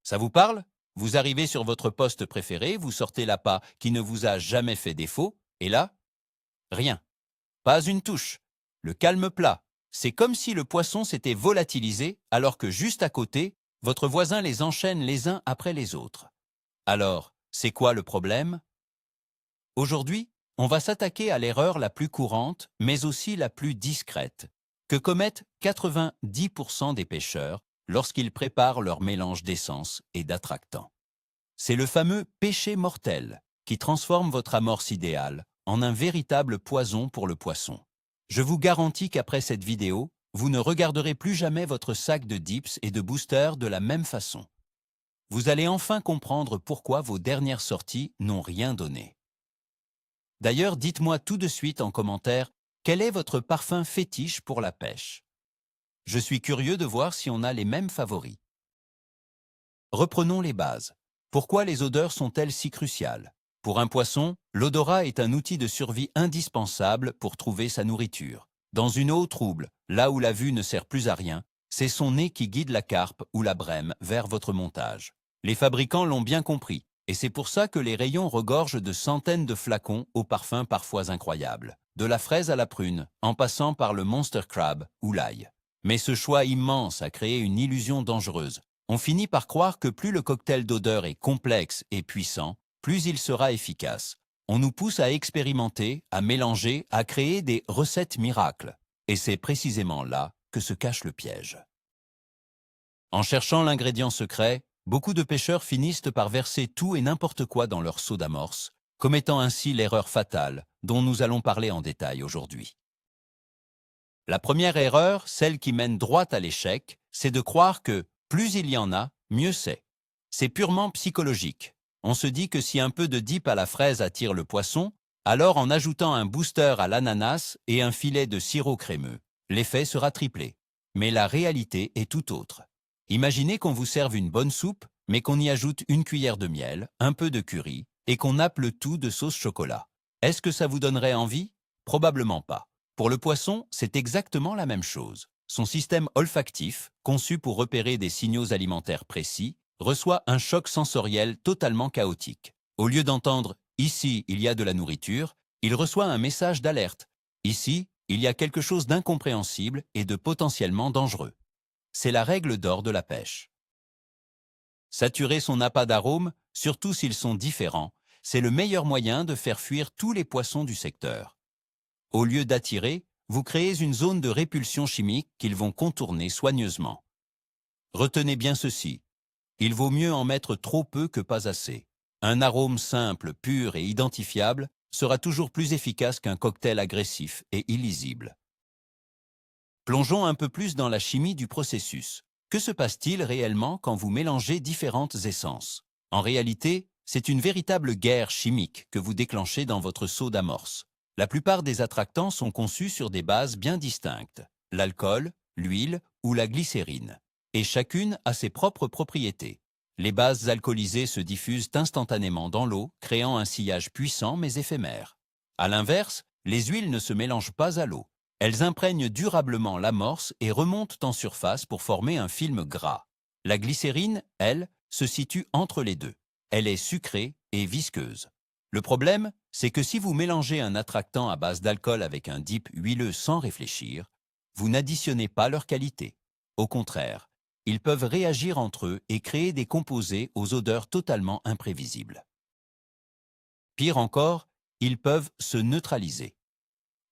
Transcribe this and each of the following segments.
Ça vous parle? Vous arrivez sur votre poste préféré, vous sortez l'appât qui ne vous a jamais fait défaut, et là, rien. Pas une touche. Le calme plat. C'est comme si le poisson s'était volatilisé, alors que juste à côté, votre voisin les enchaîne les uns après les autres. Alors, c'est quoi le problème? Aujourd'hui, on va s'attaquer à l'erreur la plus courante, mais aussi la plus discrète, que commettent 90% des pêcheurs lorsqu'ils préparent leur mélange d'essence et d'attractants. C'est le fameux péché mortel qui transforme votre amorce idéale en un véritable poison pour le poisson. Je vous garantis qu'après cette vidéo, vous ne regarderez plus jamais votre sac de dips et de boosters de la même façon. Vous allez enfin comprendre pourquoi vos dernières sorties n'ont rien donné. D'ailleurs, dites-moi tout de suite en commentaire quel est votre parfum fétiche pour la pêche. Je suis curieux de voir si on a les mêmes favoris. Reprenons les bases. Pourquoi les odeurs sont-elles si cruciales? Pour un poisson, l'odorat est un outil de survie indispensable pour trouver sa nourriture. Dans une eau trouble, là où la vue ne sert plus à rien, c'est son nez qui guide la carpe ou la brème vers votre montage. Les fabricants l'ont bien compris, et c'est pour ça que les rayons regorgent de centaines de flacons aux parfums parfois incroyables. De la fraise à la prune, en passant par le Monster Crab ou l'ail. Mais ce choix immense a créé une illusion dangereuse. On finit par croire que plus le cocktail d'odeurs est complexe et puissant, plus il sera efficace. On nous pousse à expérimenter, à mélanger, à créer des recettes miracles. Et c'est précisément là que se cache le piège. En cherchant l'ingrédient secret, beaucoup de pêcheurs finissent par verser tout et n'importe quoi dans leur seau d'amorce, commettant ainsi l'erreur fatale dont nous allons parler en détail aujourd'hui. La première erreur, celle qui mène droit à l'échec, c'est de croire que plus il y en a, mieux c'est. C'est purement psychologique. On se dit que si un peu de dip à la fraise attire le poisson, alors en ajoutant un booster à l'ananas et un filet de sirop crémeux, l'effet sera triplé. Mais la réalité est tout autre. Imaginez qu'on vous serve une bonne soupe, mais qu'on y ajoute une cuillère de miel, un peu de curry, et qu'on nappe le tout de sauce chocolat. Est-ce que ça vous donnerait envie? Probablement pas. Pour le poisson, c'est exactement la même chose. Son système olfactif, conçu pour repérer des signaux alimentaires précis, reçoit un choc sensoriel totalement chaotique. Au lieu d'entendre « ici, il y a de la nourriture », il reçoit un message d'alerte. Ici, il y a quelque chose d'incompréhensible et de potentiellement dangereux. C'est la règle d'or de la pêche. Saturer son appât d'arômes, surtout s'ils sont différents, c'est le meilleur moyen de faire fuir tous les poissons du secteur. Au lieu d'attirer, vous créez une zone de répulsion chimique qu'ils vont contourner soigneusement. Retenez bien ceci. Il vaut mieux en mettre trop peu que pas assez. Un arôme simple, pur et identifiable sera toujours plus efficace qu'un cocktail agressif et illisible. Plongeons un peu plus dans la chimie du processus. Que se passe-t-il réellement quand vous mélangez différentes essences? En réalité, c'est une véritable guerre chimique que vous déclenchez dans votre seau d'amorce. La plupart des attractants sont conçus sur des bases bien distinctes, l'alcool, l'huile ou la glycérine, et chacune a ses propres propriétés. Les bases alcoolisées se diffusent instantanément dans l'eau, créant un sillage puissant mais éphémère. À l'inverse, les huiles ne se mélangent pas à l'eau. Elles imprègnent durablement l'amorce et remontent en surface pour former un film gras. La glycérine, elle, se situe entre les deux. Elle est sucrée et visqueuse. Le problème, c'est que si vous mélangez un attractant à base d'alcool avec un dip huileux sans réfléchir, vous n'additionnez pas leur qualité. Au contraire, ils peuvent réagir entre eux et créer des composés aux odeurs totalement imprévisibles. Pire encore, ils peuvent se neutraliser.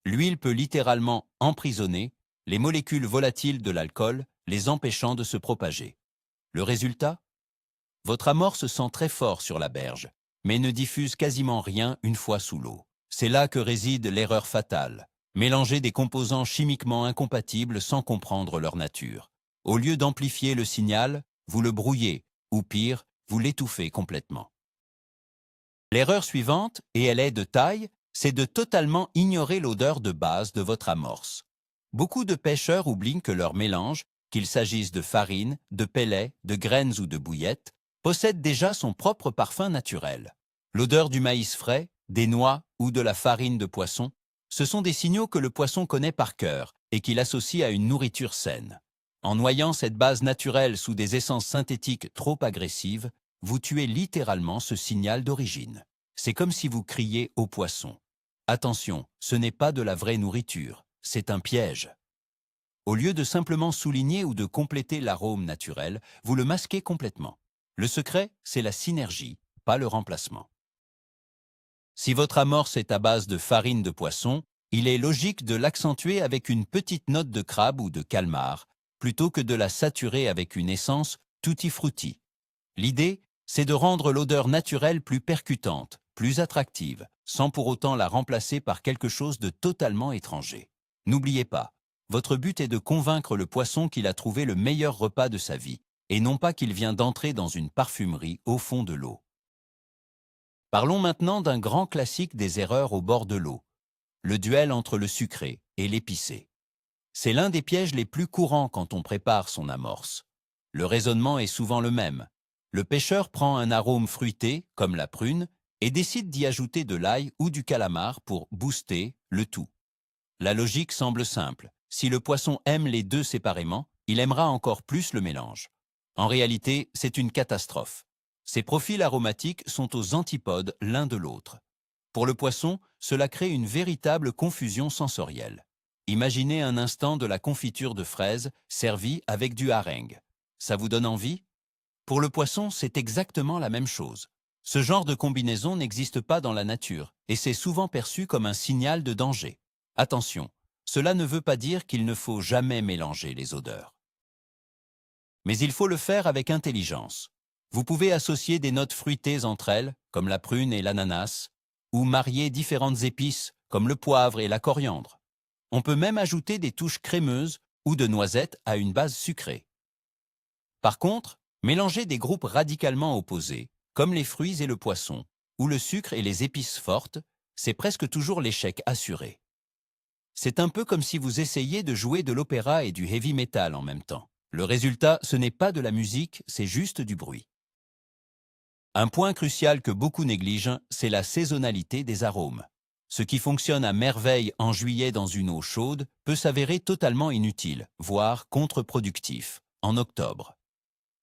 L'huile peut littéralement emprisonner les molécules volatiles de l'alcool, les empêchant de se propager. Le résultat? Votre amorce sent très fort sur la berge, mais ne diffuse quasiment rien une fois sous l'eau. C'est là que réside l'erreur fatale. Mélanger des composants chimiquement incompatibles sans comprendre leur nature. Au lieu d'amplifier le signal, vous le brouillez, ou pire, vous l'étouffez complètement. L'erreur suivante, et elle est de taille, c'est de totalement ignorer l'odeur de base de votre amorce. Beaucoup de pêcheurs oublient que leur mélange, qu'il s'agisse de farine, de pellets, de graines ou de bouillettes, possède déjà son propre parfum naturel. L'odeur du maïs frais, des noix ou de la farine de poisson, ce sont des signaux que le poisson connaît par cœur et qu'il associe à une nourriture saine. En noyant cette base naturelle sous des essences synthétiques trop agressives, vous tuez littéralement ce signal d'origine. C'est comme si vous criez au poisson. Attention, ce n'est pas de la vraie nourriture, c'est un piège. Au lieu de simplement souligner ou de compléter l'arôme naturel, vous le masquez complètement. Le secret, c'est la synergie, pas le remplacement. Si votre amorce est à base de farine de poisson, il est logique de l'accentuer avec une petite note de crabe ou de calmar, plutôt que de la saturer avec une essence tutti frutti. L'idée, c'est de rendre l'odeur naturelle plus percutante, plus attractive, sans pour autant la remplacer par quelque chose de totalement étranger. N'oubliez pas, votre but est de convaincre le poisson qu'il a trouvé le meilleur repas de sa vie, et non pas qu'il vient d'entrer dans une parfumerie au fond de l'eau. Parlons maintenant d'un grand classique des erreurs au bord de l'eau, le duel entre le sucré et l'épicé. C'est l'un des pièges les plus courants quand on prépare son amorce. Le raisonnement est souvent le même. Le pêcheur prend un arôme fruité, comme la prune, et décide d'y ajouter de l'ail ou du calamar pour booster le tout. La logique semble simple. Si le poisson aime les deux séparément, il aimera encore plus le mélange. En réalité, c'est une catastrophe. Ces profils aromatiques sont aux antipodes l'un de l'autre. Pour le poisson, cela crée une véritable confusion sensorielle. Imaginez un instant de la confiture de fraises servie avec du harengue. Ça vous donne envie? Pour le poisson, c'est exactement la même chose. Ce genre de combinaison n'existe pas dans la nature et c'est souvent perçu comme un signal de danger. Attention, cela ne veut pas dire qu'il ne faut jamais mélanger les odeurs. Mais il faut le faire avec intelligence. Vous pouvez associer des notes fruitées entre elles, comme la prune et l'ananas, ou marier différentes épices, comme le poivre et la coriandre. On peut même ajouter des touches crémeuses ou de noisettes à une base sucrée. Par contre, mélanger des groupes radicalement opposés, comme les fruits et le poisson, ou le sucre et les épices fortes, c'est presque toujours l'échec assuré. C'est un peu comme si vous essayiez de jouer de l'opéra et du heavy metal en même temps. Le résultat, ce n'est pas de la musique, c'est juste du bruit. Un point crucial que beaucoup négligent, c'est la saisonnalité des arômes. Ce qui fonctionne à merveille en juillet dans une eau chaude peut s'avérer totalement inutile, voire contre-productif, en octobre.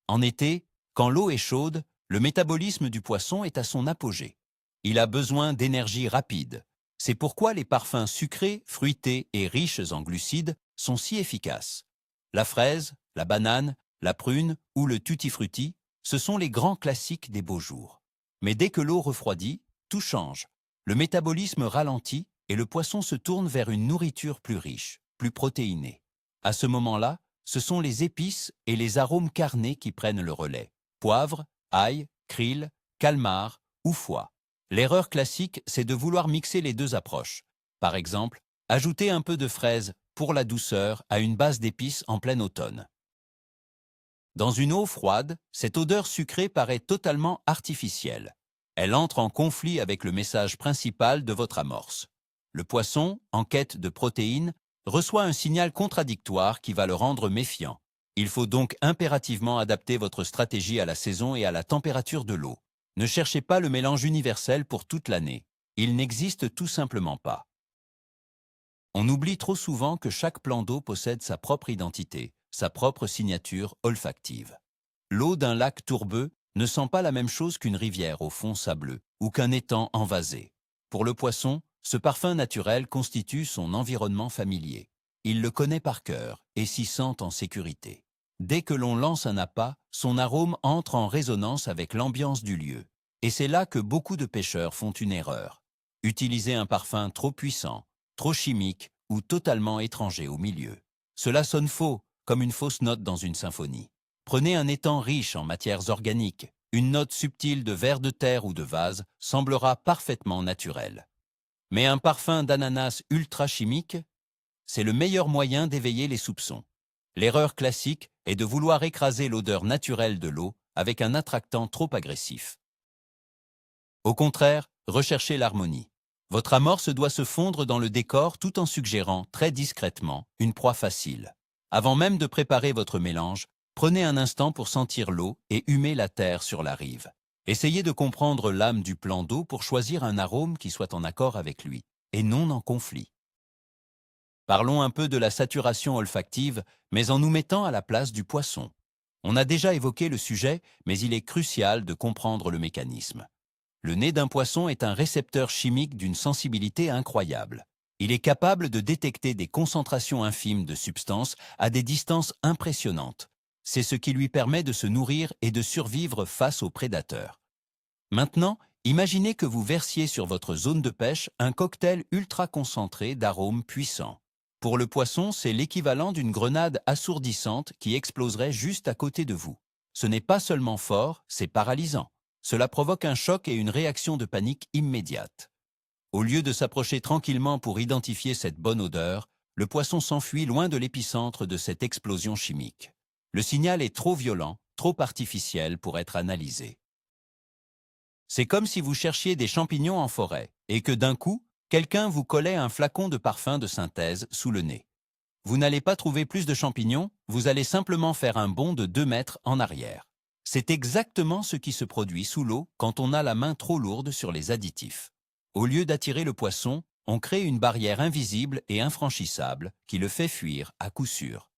En été, quand l'eau est chaude, le métabolisme du poisson est à son apogée. Il a besoin d'énergie rapide. C'est pourquoi les parfums sucrés, fruités et riches en glucides sont si efficaces. La fraise, la banane, la prune ou le tutti-frutti, ce sont les grands classiques des beaux jours. Mais dès que l'eau refroidit, tout change. Le métabolisme ralentit et le poisson se tourne vers une nourriture plus riche, plus protéinée. À ce moment-là, ce sont les épices et les arômes carnés qui prennent le relais. Poivre, ail, krill, calmar ou foie. L'erreur classique, c'est de vouloir mixer les deux approches. Par exemple, ajouter un peu de fraise pour la douceur à une base d'épices en plein automne. Dans une eau froide, cette odeur sucrée paraît totalement artificielle. Elle entre en conflit avec le message principal de votre amorce. Le poisson, en quête de protéines, reçoit un signal contradictoire qui va le rendre méfiant. Il faut donc impérativement adapter votre stratégie à la saison et à la température de l'eau. Ne cherchez pas le mélange universel pour toute l'année. Il n'existe tout simplement pas. On oublie trop souvent que chaque plan d'eau possède sa propre identité, sa propre signature olfactive. L'eau d'un lac tourbeux ne sent pas la même chose qu'une rivière au fond sableux ou qu'un étang envasé. Pour le poisson, ce parfum naturel constitue son environnement familier. Il le connaît par cœur et s'y sent en sécurité. Dès que l'on lance un appât, son arôme entre en résonance avec l'ambiance du lieu. Et c'est là que beaucoup de pêcheurs font une erreur. Utiliser un parfum trop puissant, trop chimique ou totalement étranger au milieu. Cela sonne faux, comme une fausse note dans une symphonie. Prenez un étang riche en matières organiques. Une note subtile de vers de terre ou de vase semblera parfaitement naturelle. Mais un parfum d'ananas ultra chimique, c'est le meilleur moyen d'éveiller les soupçons. L'erreur classique est de vouloir écraser l'odeur naturelle de l'eau avec un attractant trop agressif. Au contraire, recherchez l'harmonie. Votre amorce doit se fondre dans le décor tout en suggérant, très discrètement, une proie facile. Avant même de préparer votre mélange, prenez un instant pour sentir l'eau et humer la terre sur la rive. Essayez de comprendre l'âme du plan d'eau pour choisir un arôme qui soit en accord avec lui, et non en conflit. Parlons un peu de la saturation olfactive, mais en nous mettant à la place du poisson. On a déjà évoqué le sujet, mais il est crucial de comprendre le mécanisme. Le nez d'un poisson est un récepteur chimique d'une sensibilité incroyable. Il est capable de détecter des concentrations infimes de substances à des distances impressionnantes. C'est ce qui lui permet de se nourrir et de survivre face aux prédateurs. Maintenant, imaginez que vous versiez sur votre zone de pêche un cocktail ultra concentré d'arômes puissants. Pour le poisson, c'est l'équivalent d'une grenade assourdissante qui exploserait juste à côté de vous. Ce n'est pas seulement fort, c'est paralysant. Cela provoque un choc et une réaction de panique immédiate. Au lieu de s'approcher tranquillement pour identifier cette bonne odeur, le poisson s'enfuit loin de l'épicentre de cette explosion chimique. Le signal est trop violent, trop artificiel pour être analysé. C'est comme si vous cherchiez des champignons en forêt et que d'un coup, quelqu'un vous collait un flacon de parfum de synthèse sous le nez. Vous n'allez pas trouver plus de champignons, vous allez simplement faire un bond de 2 mètres en arrière. C'est exactement ce qui se produit sous l'eau quand on a la main trop lourde sur les additifs. Au lieu d'attirer le poisson, on crée une barrière invisible et infranchissable qui le fait fuir à coup sûr.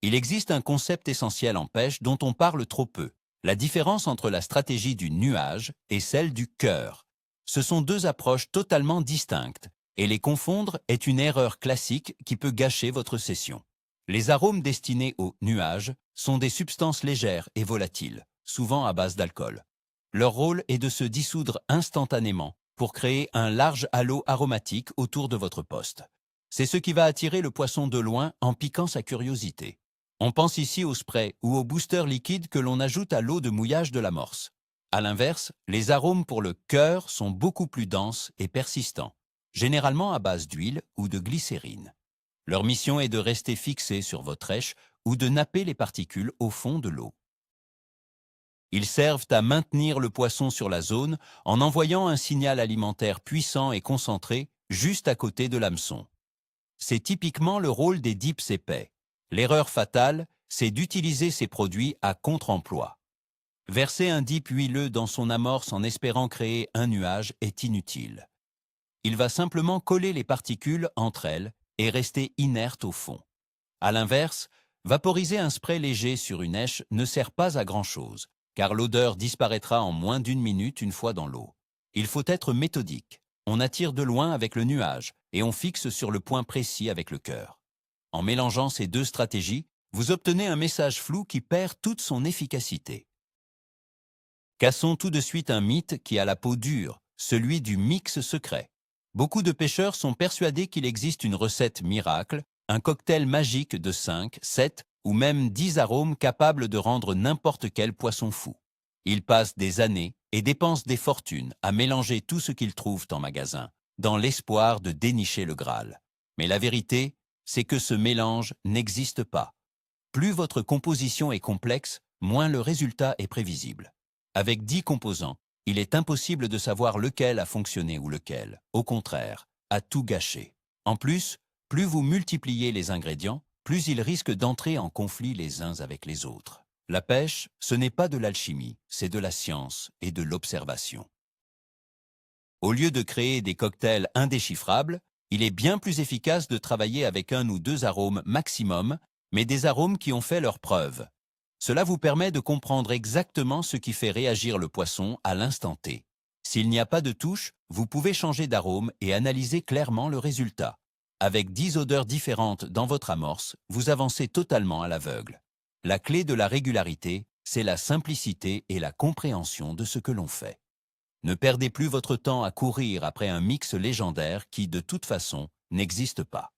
Il existe un concept essentiel en pêche dont on parle trop peu, la différence entre la stratégie du nuage et celle du cœur. Ce sont deux approches totalement distinctes, et les confondre est une erreur classique qui peut gâcher votre session. Les arômes destinés au nuage sont des substances légères et volatiles, souvent à base d'alcool. Leur rôle est de se dissoudre instantanément pour créer un large halo aromatique autour de votre poste. C'est ce qui va attirer le poisson de loin en piquant sa curiosité. On pense ici au spray ou au booster liquide que l'on ajoute à l'eau de mouillage de l'amorce. À l'inverse, les arômes pour le cœur sont beaucoup plus denses et persistants, généralement à base d'huile ou de glycérine. Leur mission est de rester fixés sur votre èche ou de napper les particules au fond de l'eau. Ils servent à maintenir le poisson sur la zone en envoyant un signal alimentaire puissant et concentré juste à côté de l'hameçon. C'est typiquement le rôle des dips épais. L'erreur fatale, c'est d'utiliser ces produits à contre-emploi. Verser un dip huileux dans son amorce en espérant créer un nuage est inutile. Il va simplement coller les particules entre elles et rester inerte au fond. À l'inverse, vaporiser un spray léger sur une èche ne sert pas à grand-chose, car l'odeur disparaîtra en moins d'1 minute une fois dans l'eau. Il faut être méthodique. On attire de loin avec le nuage et on fixe sur le point précis avec le cœur. En mélangeant ces deux stratégies, vous obtenez un message flou qui perd toute son efficacité. Cassons tout de suite un mythe qui a la peau dure, celui du mix secret. Beaucoup de pêcheurs sont persuadés qu'il existe une recette miracle, un cocktail magique de 5, 7 ou même 10 arômes capables de rendre n'importe quel poisson fou. Ils passent des années et dépensent des fortunes à mélanger tout ce qu'ils trouvent en magasin, dans l'espoir de dénicher le Graal. Mais la vérité, c'est que ce mélange n'existe pas. Plus votre composition est complexe, moins le résultat est prévisible. Avec 10 composants, il est impossible de savoir lequel a fonctionné ou lequel, au contraire, a tout gâché. En plus, plus vous multipliez les ingrédients, plus ils risquent d'entrer en conflit les uns avec les autres. La pêche, ce n'est pas de l'alchimie, c'est de la science et de l'observation. Au lieu de créer des cocktails indéchiffrables, il est bien plus efficace de travailler avec 1 ou 2 arômes maximum, mais des arômes qui ont fait leurs preuves. Cela vous permet de comprendre exactement ce qui fait réagir le poisson à l'instant T. S'il n'y a pas de touche, vous pouvez changer d'arôme et analyser clairement le résultat. Avec 10 odeurs différentes dans votre amorce, vous avancez totalement à l'aveugle. La clé de la régularité, c'est la simplicité et la compréhension de ce que l'on fait. Ne perdez plus votre temps à courir après un mix légendaire qui, de toute façon, n'existe pas.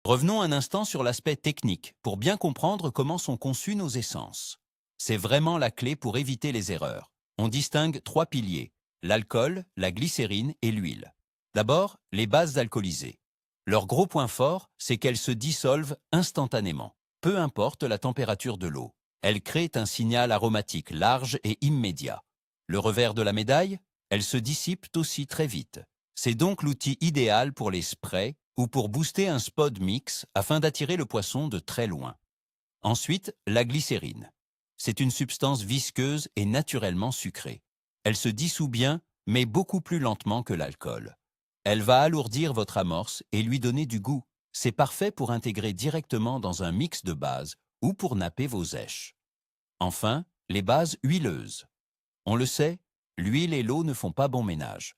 Revenons un instant sur l'aspect technique pour bien comprendre comment sont conçues nos essences. C'est vraiment la clé pour éviter les erreurs. On distingue 3 piliers, l'alcool, la glycérine et l'huile. D'abord, les bases alcoolisées. Leur gros point fort, c'est qu'elles se dissolvent instantanément, peu importe la température de l'eau. Elles créent un signal aromatique large et immédiat. Le revers de la médaille, elles se dissipent aussi très vite. C'est donc l'outil idéal pour les sprays ou pour booster un spot mix afin d'attirer le poisson de très loin. Ensuite, la glycérine. C'est une substance visqueuse et naturellement sucrée. Elle se dissout bien, mais beaucoup plus lentement que l'alcool. Elle va alourdir votre amorce et lui donner du goût. C'est parfait pour intégrer directement dans un mix de bases ou pour napper vos èches. Enfin, les bases huileuses. On le sait, l'huile et l'eau ne font pas bon ménage.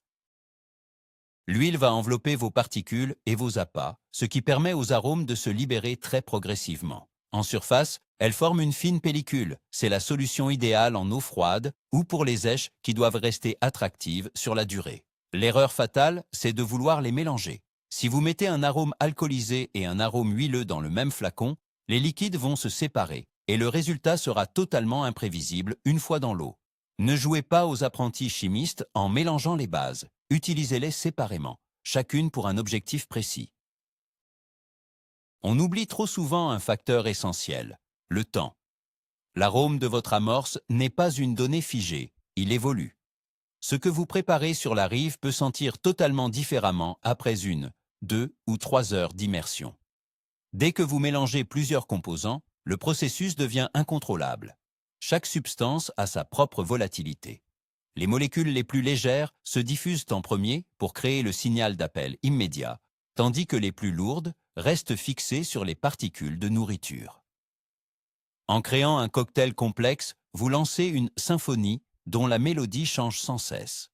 L'huile va envelopper vos particules et vos appâts, ce qui permet aux arômes de se libérer très progressivement. En surface, elle forme une fine pellicule. C'est la solution idéale en eau froide ou pour les èches qui doivent rester attractives sur la durée. L'erreur fatale, c'est de vouloir les mélanger. Si vous mettez un arôme alcoolisé et un arôme huileux dans le même flacon, les liquides vont se séparer et le résultat sera totalement imprévisible une fois dans l'eau. Ne jouez pas aux apprentis chimistes en mélangeant les bases. Utilisez-les séparément, chacune pour un objectif précis. On oublie trop souvent un facteur essentiel, le temps. L'arôme de votre amorce n'est pas une donnée figée, il évolue. Ce que vous préparez sur la rive peut sentir totalement différemment après 1, 2 ou 3 heures d'immersion. Dès que vous mélangez plusieurs composants, le processus devient incontrôlable. Chaque substance a sa propre volatilité. Les molécules les plus légères se diffusent en premier pour créer le signal d'appel immédiat, tandis que les plus lourdes restent fixées sur les particules de nourriture. En créant un cocktail complexe, vous lancez une symphonie dont la mélodie change sans cesse.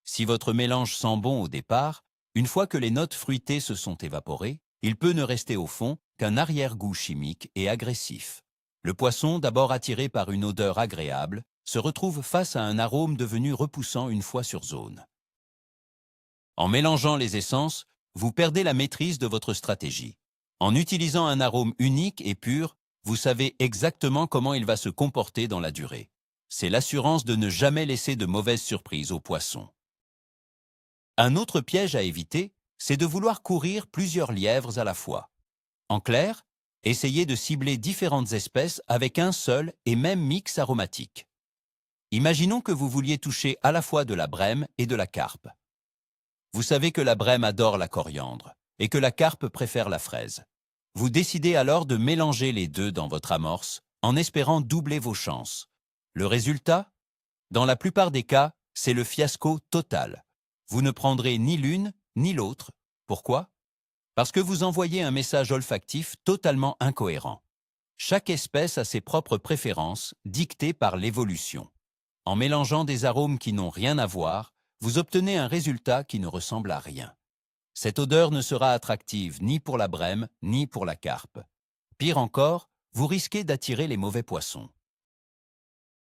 Si votre mélange sent bon au départ, une fois que les notes fruitées se sont évaporées, il peut ne rester au fond qu'un arrière-goût chimique et agressif. Le poisson, d'abord attiré par une odeur agréable, se retrouve face à un arôme devenu repoussant une fois sur zone. En mélangeant les essences, vous perdez la maîtrise de votre stratégie. En utilisant un arôme unique et pur, vous savez exactement comment il va se comporter dans la durée. C'est l'assurance de ne jamais laisser de mauvaises surprises au poisson. Un autre piège à éviter, c'est de vouloir courir plusieurs lièvres à la fois. En clair, essayez de cibler différentes espèces avec un seul et même mix aromatique. Imaginons que vous vouliez toucher à la fois de la brème et de la carpe. Vous savez que la brème adore la coriandre et que la carpe préfère la fraise. Vous décidez alors de mélanger les deux dans votre amorce en espérant doubler vos chances. Le résultat? Dans la plupart des cas, c'est le fiasco total. Vous ne prendrez ni l'une ni l'autre. Pourquoi? Parce que vous envoyez un message olfactif totalement incohérent. Chaque espèce a ses propres préférences, dictées par l'évolution. En mélangeant des arômes qui n'ont rien à voir, vous obtenez un résultat qui ne ressemble à rien. Cette odeur ne sera attractive ni pour la brème, ni pour la carpe. Pire encore, vous risquez d'attirer les mauvais poissons.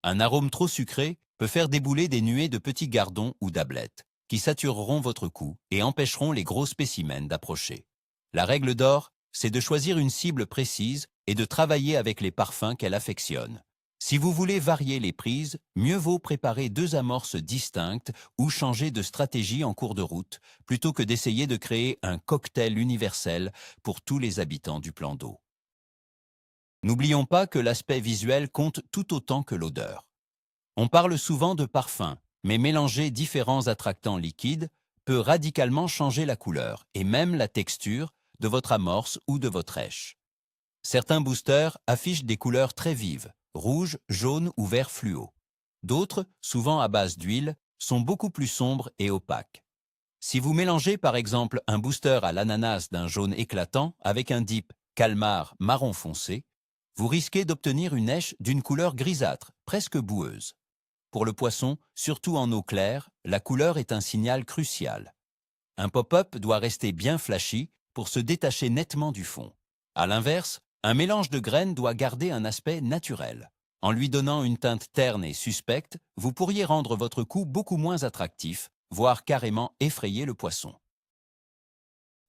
Un arôme trop sucré peut faire débouler des nuées de petits gardons ou d'ablettes, qui satureront votre cou et empêcheront les gros spécimens d'approcher. La règle d'or, c'est de choisir une cible précise et de travailler avec les parfums qu'elle affectionne. Si vous voulez varier les prises, mieux vaut préparer 2 amorces distinctes ou changer de stratégie en cours de route, plutôt que d'essayer de créer un cocktail universel pour tous les habitants du plan d'eau. N'oublions pas que l'aspect visuel compte tout autant que l'odeur. On parle souvent de parfum, mais mélanger différents attractants liquides peut radicalement changer la couleur et même la texture de votre amorce ou de votre èche. Certains boosters affichent des couleurs très vives, rouge, jaune ou vert fluo. D'autres, souvent à base d'huile, sont beaucoup plus sombres et opaques. Si vous mélangez par exemple un booster à l'ananas d'un jaune éclatant avec un dip calmar marron foncé, vous risquez d'obtenir une èche d'une couleur grisâtre, presque boueuse. Pour le poisson, surtout en eau claire, la couleur est un signal crucial. Un pop-up doit rester bien flashy pour se détacher nettement du fond. À l'inverse, un mélange de graines doit garder un aspect naturel. En lui donnant une teinte terne et suspecte, vous pourriez rendre votre coup beaucoup moins attractif, voire carrément effrayer le poisson.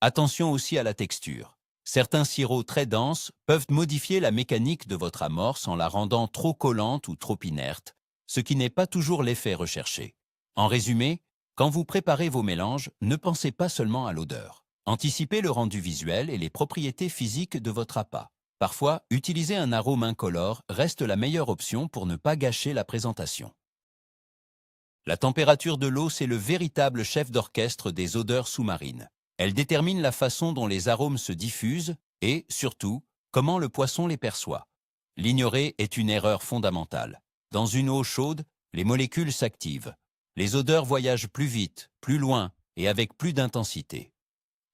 Attention aussi à la texture. Certains sirops très denses peuvent modifier la mécanique de votre amorce en la rendant trop collante ou trop inerte, ce qui n'est pas toujours l'effet recherché. En résumé, quand vous préparez vos mélanges, ne pensez pas seulement à l'odeur. Anticipez le rendu visuel et les propriétés physiques de votre appât. Parfois, utiliser un arôme incolore reste la meilleure option pour ne pas gâcher la présentation. La température de l'eau, c'est le véritable chef d'orchestre des odeurs sous-marines. Elle détermine la façon dont les arômes se diffusent et, surtout, comment le poisson les perçoit. L'ignorer est une erreur fondamentale. Dans une eau chaude, les molécules s'activent. Les odeurs voyagent plus vite, plus loin, et avec plus d'intensité.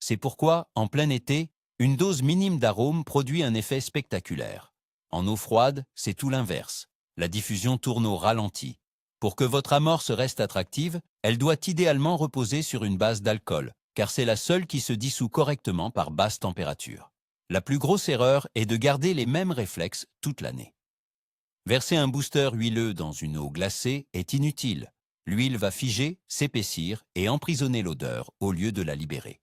C'est pourquoi, en plein été, une dose minime d'arôme produit un effet spectaculaire. En eau froide, c'est tout l'inverse. La diffusion tourne au ralenti. Pour que votre amorce reste attractive, elle doit idéalement reposer sur une base d'alcool, car c'est la seule qui se dissout correctement par basse température. La plus grosse erreur est de garder les mêmes réflexes toute l'année. Verser un booster huileux dans une eau glacée est inutile. L'huile va figer, s'épaissir et emprisonner l'odeur au lieu de la libérer.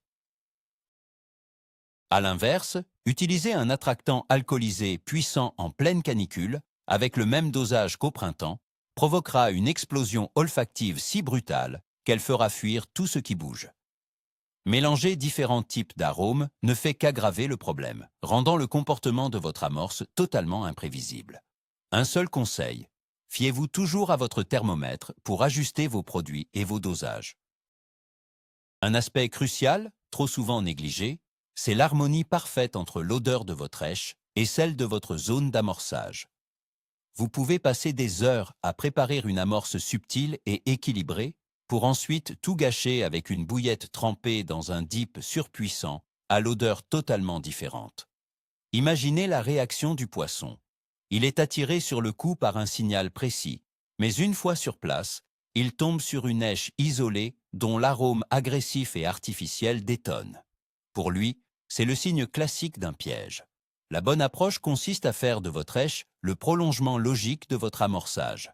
À l'inverse, utiliser un attractant alcoolisé puissant en pleine canicule, avec le même dosage qu'au printemps, provoquera une explosion olfactive si brutale qu'elle fera fuir tout ce qui bouge. Mélanger différents types d'arômes ne fait qu'aggraver le problème, rendant le comportement de votre amorce totalement imprévisible. Un seul conseil, fiez-vous toujours à votre thermomètre pour ajuster vos produits et vos dosages. Un aspect crucial, trop souvent négligé, c'est l'harmonie parfaite entre l'odeur de votre èche et celle de votre zone d'amorçage. Vous pouvez passer des heures à préparer une amorce subtile et équilibrée pour ensuite tout gâcher avec une bouillette trempée dans un dip surpuissant à l'odeur totalement différente. Imaginez la réaction du poisson. Il est attiré sur le coup par un signal précis, mais une fois sur place, il tombe sur une èche isolée dont l'arôme agressif et artificiel détonne. Pour lui, c'est le signe classique d'un piège. La bonne approche consiste à faire de votre èche le prolongement logique de votre amorçage.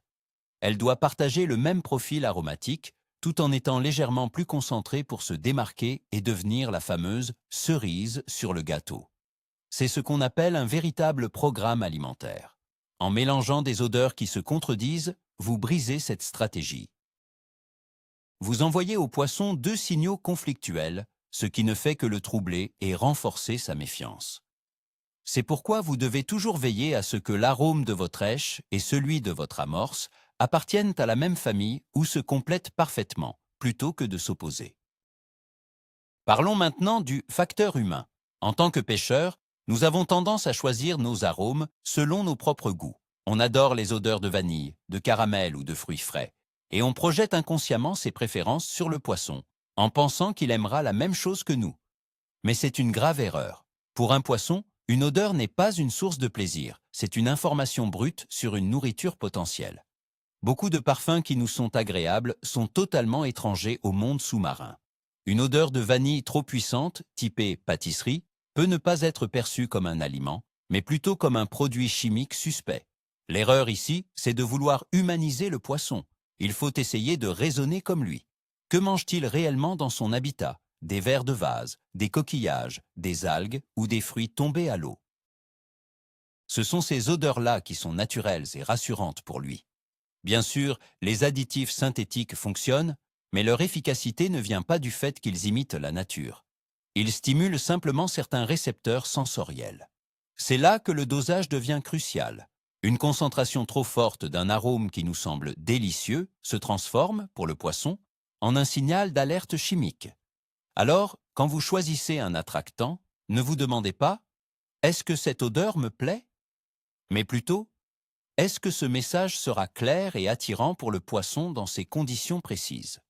Elle doit partager le même profil aromatique, tout en étant légèrement plus concentrée pour se démarquer et devenir la fameuse cerise sur le gâteau. C'est ce qu'on appelle un véritable programme alimentaire. En mélangeant des odeurs qui se contredisent, vous brisez cette stratégie. Vous envoyez au poisson deux signaux conflictuels, ce qui ne fait que le troubler et renforcer sa méfiance. C'est pourquoi vous devez toujours veiller à ce que l'arôme de votre èche et celui de votre amorce appartiennent à la même famille ou se complètent parfaitement, plutôt que de s'opposer. Parlons maintenant du facteur humain. En tant que pêcheurs, nous avons tendance à choisir nos arômes selon nos propres goûts. On adore les odeurs de vanille, de caramel ou de fruits frais, et on projette inconsciemment ses préférences sur le poisson, en pensant qu'il aimera la même chose que nous. Mais c'est une grave erreur. Pour un poisson, une odeur n'est pas une source de plaisir, c'est une information brute sur une nourriture potentielle. Beaucoup de parfums qui nous sont agréables sont totalement étrangers au monde sous-marin. Une odeur de vanille trop puissante, typée pâtisserie, peut ne pas être perçue comme un aliment, mais plutôt comme un produit chimique suspect. L'erreur ici, c'est de vouloir humaniser le poisson. Il faut essayer de raisonner comme lui. Que mange-t-il réellement dans son habitat ? Des vers de vase, des coquillages, des algues ou des fruits tombés à l'eau. Ce sont ces odeurs-là qui sont naturelles et rassurantes pour lui. Bien sûr, les additifs synthétiques fonctionnent, mais leur efficacité ne vient pas du fait qu'ils imitent la nature. Ils stimulent simplement certains récepteurs sensoriels. C'est là que le dosage devient crucial. Une concentration trop forte d'un arôme qui nous semble délicieux se transforme, pour le poisson, en un signal d'alerte chimique. Alors, quand vous choisissez un attractant, ne vous demandez pas « Est-ce que cette odeur me plaît ?» mais plutôt « Est-ce que ce message sera clair et attirant pour le poisson dans ces conditions précises ?»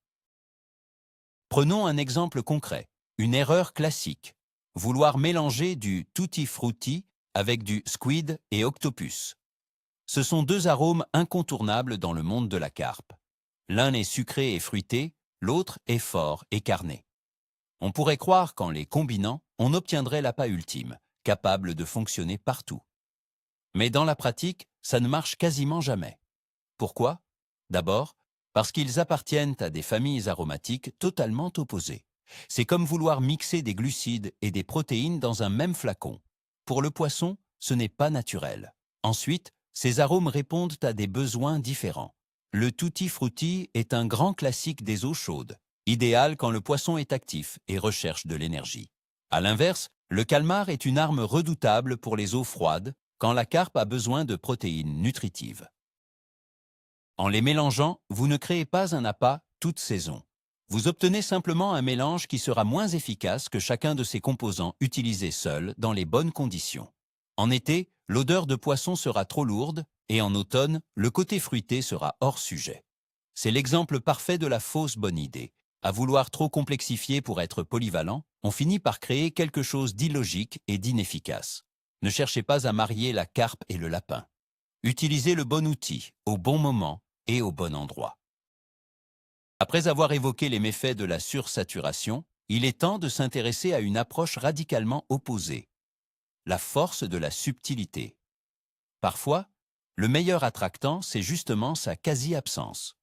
Prenons un exemple concret, une erreur classique. Vouloir mélanger du tutti frutti avec du squid et octopus. Ce sont deux arômes incontournables dans le monde de la carpe. L'un est sucré et fruité, l'autre est fort et carné. On pourrait croire qu'en les combinant, on obtiendrait l'appât ultime, capable de fonctionner partout. Mais dans la pratique, ça ne marche quasiment jamais. Pourquoi ? D'abord, parce qu'ils appartiennent à des familles aromatiques totalement opposées. C'est comme vouloir mixer des glucides et des protéines dans un même flacon. Pour le poisson, ce n'est pas naturel. Ensuite, ces arômes répondent à des besoins différents. Le tutti frutti est un grand classique des eaux chaudes, idéal quand le poisson est actif et recherche de l'énergie. À l'inverse, le calmar est une arme redoutable pour les eaux froides, quand la carpe a besoin de protéines nutritives. En les mélangeant, vous ne créez pas un appât toute saison. Vous obtenez simplement un mélange qui sera moins efficace que chacun de ses composants utilisés seuls dans les bonnes conditions. En été, l'odeur de poisson sera trop lourde et en automne, le côté fruité sera hors sujet. C'est l'exemple parfait de la fausse bonne idée. À vouloir trop complexifier pour être polyvalent, on finit par créer quelque chose d'illogique et d'inefficace. Ne cherchez pas à marier la carpe et le lapin. Utilisez le bon outil, au bon moment et au bon endroit. Après avoir évoqué les méfaits de la sursaturation, il est temps de s'intéresser à une approche radicalement opposée, la force de la subtilité. Parfois, le meilleur attractant, c'est justement sa quasi-absence.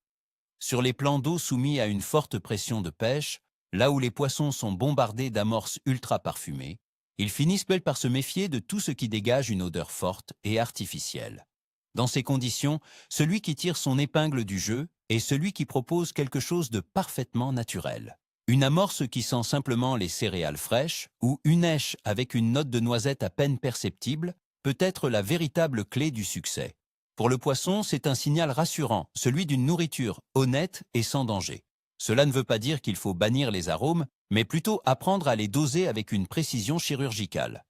Sur les plans d'eau soumis à une forte pression de pêche, là où les poissons sont bombardés d'amorces ultra parfumées, ils finissent par se méfier de tout ce qui dégage une odeur forte et artificielle. Dans ces conditions, celui qui tire son épingle du jeu est celui qui propose quelque chose de parfaitement naturel. Une amorce qui sent simplement les céréales fraîches ou une èche avec une note de noisette à peine perceptible peut être la véritable clé du succès. Pour le poisson, c'est un signal rassurant, celui d'une nourriture honnête et sans danger. Cela ne veut pas dire qu'il faut bannir les arômes, mais plutôt apprendre à les doser avec une précision chirurgicale.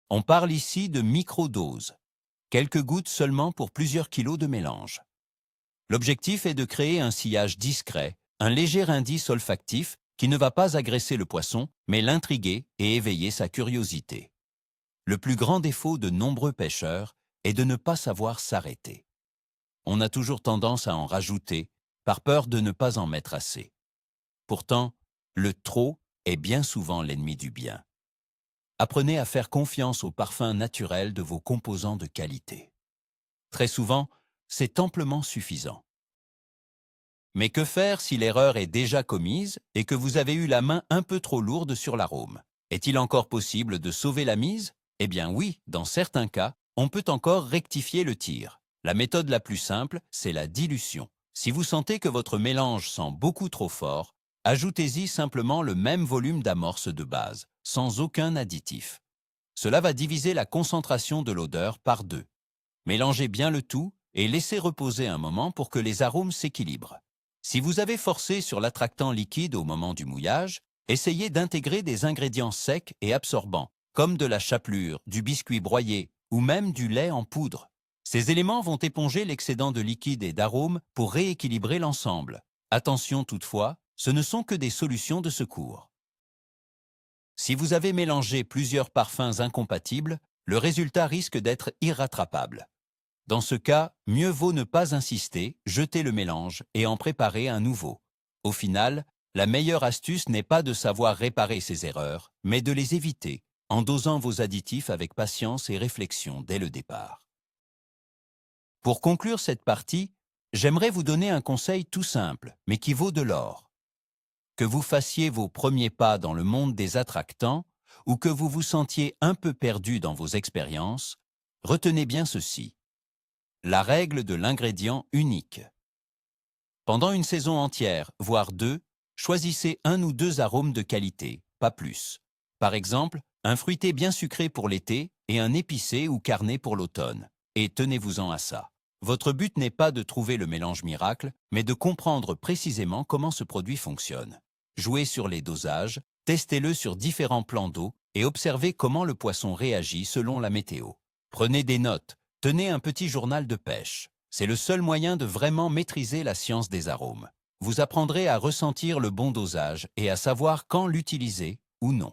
On parle ici de microdoses, quelques gouttes seulement pour plusieurs kilos de mélange. L'objectif est de créer un sillage discret, un léger indice olfactif qui ne va pas agresser le poisson, mais l'intriguer et éveiller sa curiosité. Le plus grand défaut de nombreux pêcheurs est de ne pas savoir s'arrêter. On a toujours tendance à en rajouter, par peur de ne pas en mettre assez. Pourtant, le trop est bien souvent l'ennemi du bien. Apprenez à faire confiance aux parfums naturels de vos composants de qualité. Très souvent, c'est amplement suffisant. Mais que faire si l'erreur est déjà commise et que vous avez eu la main un peu trop lourde sur l'arôme? Est-il encore possible de sauver la mise? Eh bien oui, dans certains cas, on peut encore rectifier le tir. La méthode la plus simple, c'est la dilution. Si vous sentez que votre mélange sent beaucoup trop fort, ajoutez-y simplement le même volume d'amorce de base, sans aucun additif. Cela va diviser la concentration de l'odeur par 2. Mélangez bien le tout et laissez reposer un moment pour que les arômes s'équilibrent. Si vous avez forcé sur l'attractant liquide au moment du mouillage, essayez d'intégrer des ingrédients secs et absorbants, comme de la chapelure, du biscuit broyé ou même du lait en poudre. Ces éléments vont éponger l'excédent de liquide et d'arômes pour rééquilibrer l'ensemble. Attention toutefois, ce ne sont que des solutions de secours. Si vous avez mélangé plusieurs parfums incompatibles, le résultat risque d'être irrattrapable. Dans ce cas, mieux vaut ne pas insister, jeter le mélange et en préparer un nouveau. Au final, la meilleure astuce n'est pas de savoir réparer ces erreurs, mais de les éviter, en dosant vos additifs avec patience et réflexion dès le départ. Pour conclure cette partie, j'aimerais vous donner un conseil tout simple, mais qui vaut de l'or. Que vous fassiez vos premiers pas dans le monde des attractants ou que vous vous sentiez un peu perdu dans vos expériences, retenez bien ceci. La règle de l'ingrédient unique. Pendant une saison entière, voire 2, choisissez 1 ou 2 arômes de qualité, pas plus. Par exemple, un fruité bien sucré pour l'été et un épicé ou carné pour l'automne. Et tenez-vous-en à ça. Votre but n'est pas de trouver le mélange miracle, mais de comprendre précisément comment ce produit fonctionne. Jouez sur les dosages, testez-le sur différents plans d'eau et observez comment le poisson réagit selon la météo. Prenez des notes, tenez un petit journal de pêche. C'est le seul moyen de vraiment maîtriser la science des arômes. Vous apprendrez à ressentir le bon dosage et à savoir quand l'utiliser ou non.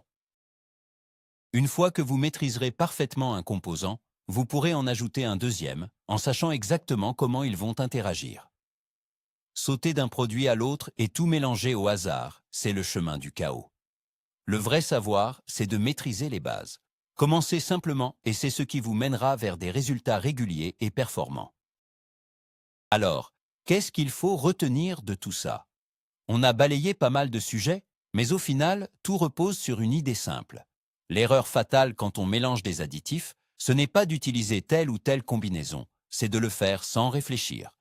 Une fois que vous maîtriserez parfaitement un composant, vous pourrez en ajouter un deuxième, en sachant exactement comment ils vont interagir. Sauter d'un produit à l'autre et tout mélanger au hasard, c'est le chemin du chaos. Le vrai savoir, c'est de maîtriser les bases. Commencez simplement et c'est ce qui vous mènera vers des résultats réguliers et performants. Alors, qu'est-ce qu'il faut retenir de tout ça? On a balayé pas mal de sujets, mais au final, tout repose sur une idée simple. L'erreur fatale quand on mélange des additifs, ce n'est pas d'utiliser telle ou telle combinaison, c'est de le faire sans réfléchir.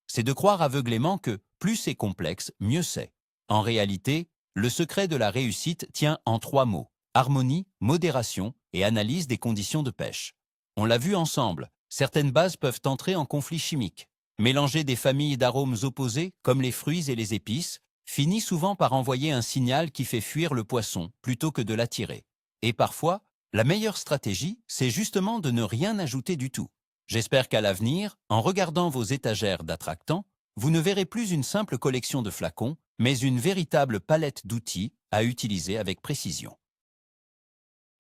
C'est de croire aveuglément que plus c'est complexe, mieux c'est. En réalité, le secret de la réussite tient en 3 mots: harmonie, modération et analyse des conditions de pêche. On l'a vu ensemble, certaines bases peuvent entrer en conflit chimique. Mélanger des familles d'arômes opposés, comme les fruits et les épices, finit souvent par envoyer un signal qui fait fuir le poisson plutôt que de l'attirer. Et parfois, la meilleure stratégie, c'est justement de ne rien ajouter du tout. J'espère qu'à l'avenir, en regardant vos étagères d'attractants, vous ne verrez plus une simple collection de flacons, mais une véritable palette d'outils à utiliser avec précision.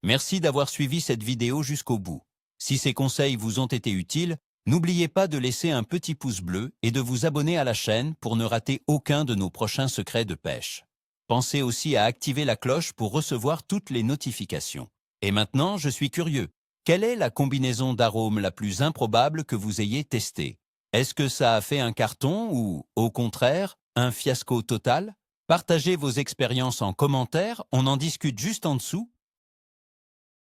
Merci d'avoir suivi cette vidéo jusqu'au bout. Si ces conseils vous ont été utiles, n'oubliez pas de laisser un petit pouce bleu et de vous abonner à la chaîne pour ne rater aucun de nos prochains secrets de pêche. Pensez aussi à activer la cloche pour recevoir toutes les notifications. Et maintenant, je suis curieux. Quelle est la combinaison d'arômes la plus improbable que vous ayez testée? Est-ce que ça a fait un carton ou, au contraire, un fiasco total? Partagez vos expériences en commentaire, on en discute juste en dessous